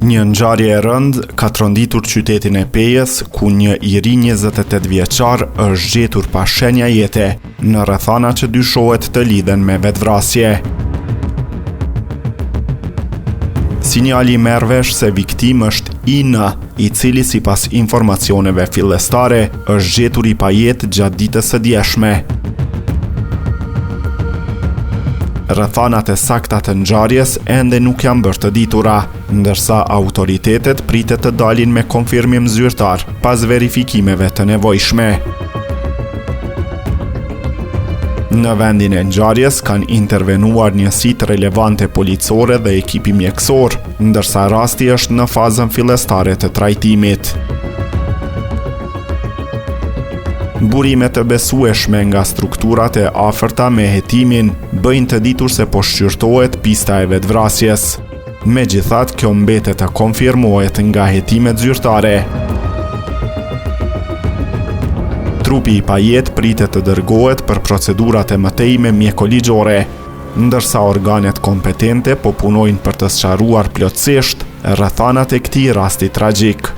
Një ngjarje e rëndë ka tronditur qytetin e Pejës, ku një i ri 28 vjeçar është gjetur pa shenja jete në rrethana që dyshohet të lidhen me vetvrasje. Sinjali merr vesh se viktim është IN, i cili sipas informacioneve fillestare është gjetur i pajetë gjatë ditës së djeshme. Rrethanat e sakta të ngjarjes ende nuk janë bërë të ditura, ndërsa autoritetet pritet të dalin me konfirmim zyrtar pas verifikimeve të nevojshme. Në vendin e ngjarjes kanë intervenuar njësitë relevante policore dhe ekipi mjekësor, ndërsa rasti është në fazën fillestare të trajtimit. Burime të besueshme nga strukturat e afërta me hetimin bëjnë të ditur se po shqyrtohet pista e vetvrasjes. Megjithatë, kjo mbetet të konfirmohet nga hetimet zyrtare. Trupi i pajet pritet të dërgohet për procedurat e mëtejme mjekoligjore, ndërsa organet kompetente po punojnë për të sqaruar plotësisht rrethanat e këtij rasti tragjik.